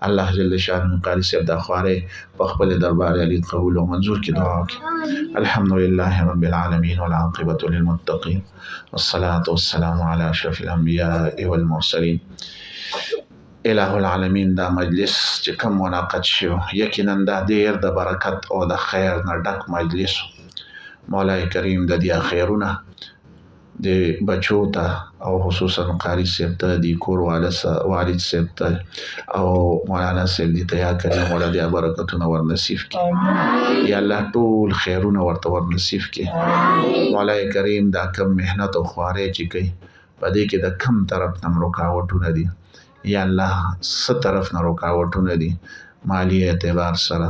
الله جل شانه قاری صاحب د خوارې په خپل دربار علی قبول او منظور کې دعا وکړي. الحمدلله رب العالمین والعاقبة للمتقین والصلاة والسلام على اشرف الانبیاء والمرسلین. الہ العالمین دا مجلس چې کوم منعقد شو یقینا دا ډیر د برکت او د خیر نه ډک مجلس. مولای کریم د دې خیرونه د بچو ته او خصوصا قاری صاحب ته د کور والد صاحب ته او مولانا صاحب دې ته یا کریم ولا دې برکتونه ور نصیب کړي. یا الله ټول خیرونه ورته ور نصیب کړي. مولای کریم دا کم مهنت او خوارې چې کوي په دې کې د کم طرف نه رکاوټونه دي. یا الله ست طرف نه رکاوټونه دي، مالی اعتبار سره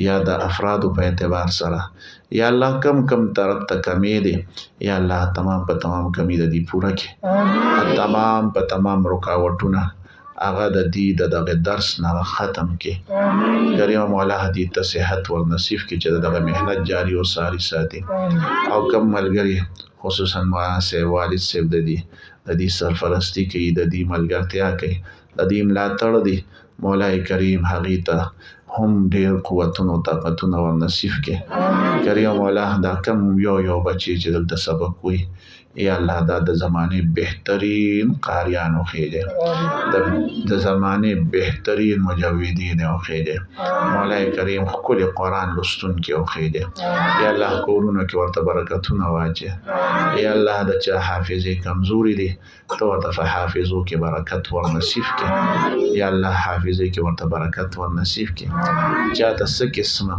یا د افرادو په اعتبار سره. یا الله کم طرف ته کمی دي، یا الله تمام په تمام کمی د دې پوره کړي. تمام په تمام رکاوټونه هغه د دې دغه درس نه ختم کړي. کریم مولا دې ته صحت ور نصیب کړي چې دغه مهنت جاری او ساری ساتي. او کم ملګری خصوصا مولانا صاحب والد صاحب د دې سرپرستی کوي، د دې ملګرتیا کوي، د دې ملاتړ دی. مولای کریم هغې ته هم ډیر قوتونه او طاقتونه ور نصیب کړي. کریم مولا دا کم یو بچی چې دلته سبق وي، یا الله دا د زمانې بهترین قاریان وخیږي، د زمانې بهترین مجودین وخیږي. مولای کریم ښکلی قرآن لوستونکي وخیږي. یا الله کورونو کې ورته برکتونه واچي. یا الله د چا حافظې کمزوري دي ته ورته په حافظو کې برکت ور نصیب کړي. یا الله حافظې کې ورته برکت ور نصیب کړي. چاته څه قسمه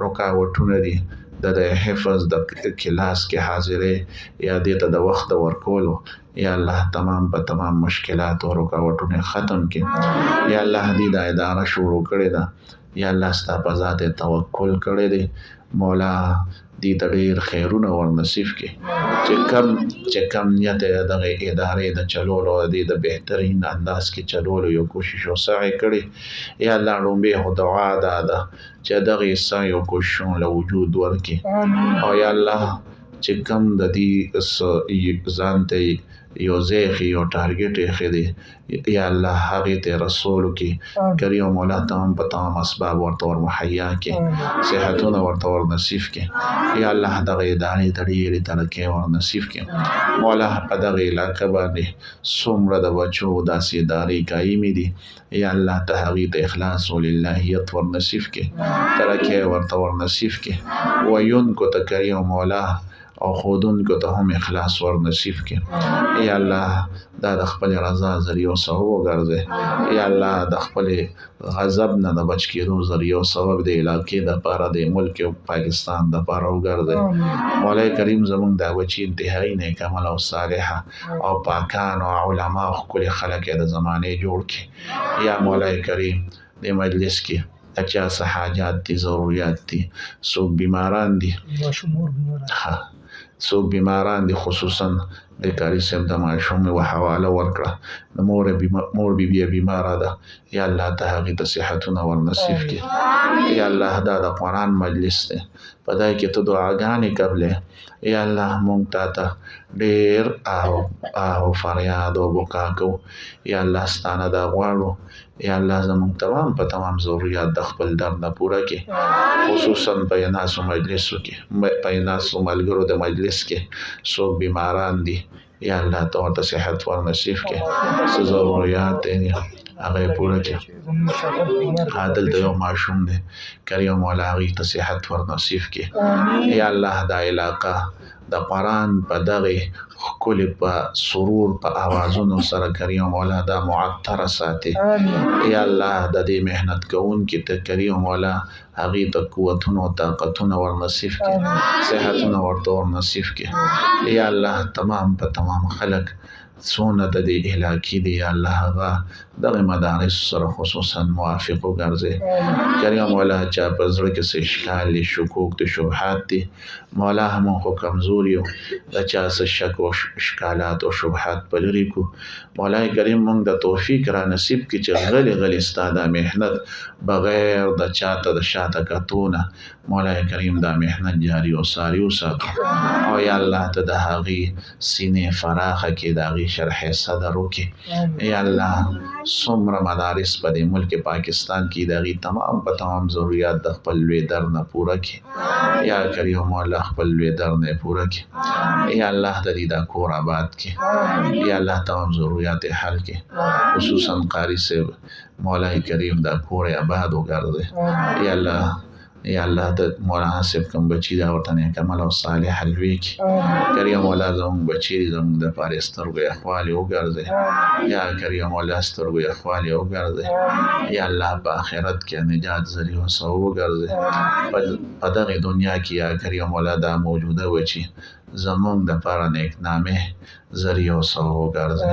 رکاوټونه دي د حفظ د کلاس کې حاضرې یا دې ته د وخت ورکولو، یا الله تمام په تمام مشکلات او رکاوټونه ختم کړي. یا الله دې د اداره شروع کړې ده، یا الله ستا په ذات توکل کړی دی. مولا دې ته ډیر خیرونه ور نصیب کړي. چې کم نیت یې دغه ادارې د چلولو د بهترین انداز کې چلولو یو کوشش او سعی کړي. یا الله لومبې خو دعا ده چې دغه سعی او کوششونه له وجود ورکړي. او یا الله چې کم د دې ځان ته یو ځای یو ټارګټ یې ښه دی، یا الله هغې ته رسولو کې کریم مولا تمام په تمام اسباب ورته ور مهیا کړي، صحتونه ورته ور نصیب کړي. یا الله دغه ادارې ته ډېرې ترقۍ ور نصیب کړي. مولا په دغه علاقه باندې څومره د بچو داسې ادارې قایمې دي، یا الله ته هغې ته اخلاص او للهیت ور نصیب کړي، ترقۍ ورته ور نصیب کړي. ویونکو ته کریم مولا او خودونکو ته هم اخلاص ور نصیب کړي. یا الله دا د خپل رضا ذریعه او سبب وګرځي. یا الله د خپل غضب نه د بچ کېدو ذریعه او سبب د علاقې دپاره د ملک پاکستان دپاره وګرځي. مولای کریم زمونږ دا بچي انتهایي نیک عمل او صالحه او پاکان او علما او ښکلي خلک یې د زمانې جوړ کړي. یا مولای کریم د مجلس کې د چا څه حاجات دي، ضروریات دي، څوک بیماران دي، څوک بیماران دي، خصوصا د قاری صاحب د ماشوم و حواله ورکړه، د مور بی بی بیماره ده. یا الله ته هغې ته صحتونه ور نصیب کړي. یا الله دا د قرآن مجلس دی، په دای کې ته دعاګانې قبلې. یا الله مونږ تا ته ډېر آه فریاد او بکا کوو. یا الله ستانه دا غواړو، یا الله زمونږ تمام په تمام ضروریات د خپل در نه پوره کړي. خصوصا په ناسو مجلسو کې، په ناسو ملګرو د مجلس کې څوک بیماران دي، یا الله ته ورته صحت ور نصیب کړي، څه ضروریات یې هغه یې پوره کړي. هلته یو ماشوم دی، کریم مولا هغې ته صحت ور نصیب کړي. یا الله دا علاقه د قرآن په دغه ښکلي په سرور په اوازونو سره کریم مولا دا معطره ساتي. یا الله د دې محنت کوونکي ته کریم مولا هغې ته قوتونه او طاقتونه ور نصیب کړي، صحتونه ورته ور نصیب کړي. یا الله تمام په تمام خلک څونه د دې علاقې دي، یا الله هغه دغه مدارس سره خصوصا موافق وګرځي. کریم مولا چا په زړه کې څه اشکال دي، شکوک دي، شبهات دي، مولا همون خو کمزور یو، د چا څه شک او اشکالات او شبهات په لرې کړو. مولای کریم مونږ د توفیق را نصیب کړي چې غلی ستا دا محنت بغیر د چاته د شاته کتو نه مولای کریم دا محنت جاری او ساری وساتو. او یا الله ته د هغې سینې فراخه کړي، د هغې شرح صدر وکي یا الله څومره مدارس په دې ملک پاکستان کې دغه تمام ضرورت د خپل لوی در نه پوره کړي یا کریم مولا خپل لوی در نه پوره کړي یا الله د دې د کور آباد کړي یا الله تمام ضرورت حل کړي خصوصا قاری صاحب مولا کریم د کور آباد وګرځي یا الله د مولانا صاحب کوم بچی دا ورته کمال او صالح حلوي کی کریم مولا زموږ بچی زموږ د پارسترګو احوال وګرځي یا کریم مولا سترګو احوال وګرځي یا الله په آخرت کې نجات ذریعہ سو وګرځي په دغه دنیا کې یا کریم مولا دا موجوده وچی زمونږ د پاره نیک نامه ذریعہ سو وګرځي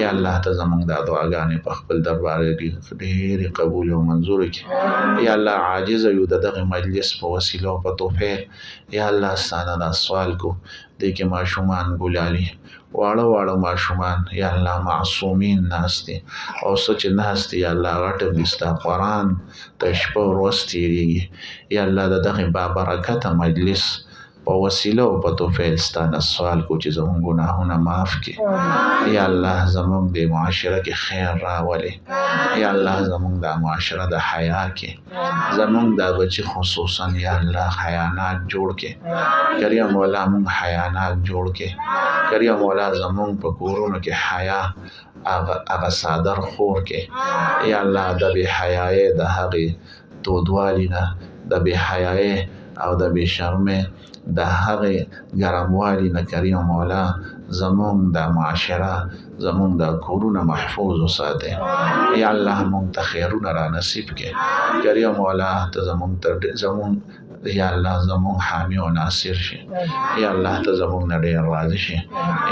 یا الله ته زمونږ د دعاګانې په خپل دربار کې ډېر قبول او منظور کړي یا الله عاجز یو دغه مجلس په وسیله او په توفیق یا الله ستانه دا سوال کو د کې ماشومان ګلالي واړه ماشومان یا الله معصومین ناشتي او سوچ ناشتي یا الله غټه دستا قرآن تشبه ورستيږي یا الله دغه با برکت مجلس په وسیله او په توفیق ستانه سوال کو چې زموږ ګناهونه معاف کړي یا الله زموږ د معاشره کې خیر راولي یا الله زموږ د معاشره د حیا کې زموږ د بچي خصوصا یا الله حیانات جوړ کړي کریم مولا موږ حیانات جوړ کړي کریم مولا زموږ په کورونو کې حیا هغه صادر خور کې یا الله د بے حیاي د هغه تودوالی نه د بے حیاي او د بے شرمه د هغه ګرموالي نه کریم مولا زمون د معاشره زمون د کورونه محفوظ وساته یا الله مونږ ته خیرونه را نصیب کړي کریم مولا ته زمون یا الله زمون حامی او ناصر شي یا الله ته زمون ډېر راضي شي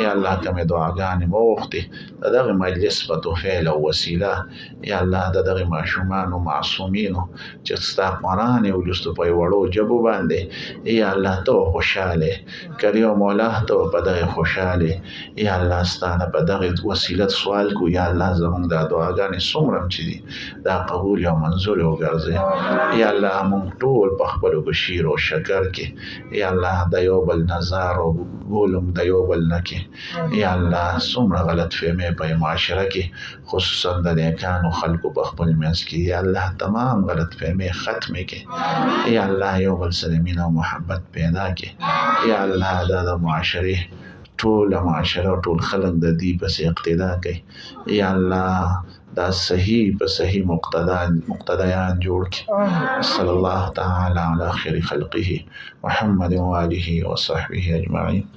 یا الله کوم دعاګانې مو وختي دغه مجلس په توفیق او وسیله یا الله دغه ماشومان او معصومین چې ستا قرآن او لستو په وړو جبو باندې یا الله ته خوشاله کریم مولا ته په دغه خوشاله یا الله ستانه په دغه وسیله سوال کو یا الله زمون د دعاګانې څومره چې دي دا قبول او منظور وګرځي یا الله مونږ ټول په خپل شیر او شکر کې یا الله د یو بل نظر او ګولم د یو بل نکې یا الله څومره غلط فهمي په معاشره کې خصوصا د نیکانو خلکو په خپل منځ کې یا الله تمام غلط فهمي ختم کې یا الله یو بل سره مینه او محبت پیدا کې یا الله د معاشره ټول معاشره ټول خلک د دې پس اقتدا کوي یا الله دا صحیح په صحیح مقتدیان جوړ کړي صلی الله تعالی علی خیر خلقه محمد و آله و صحبه اجمعین.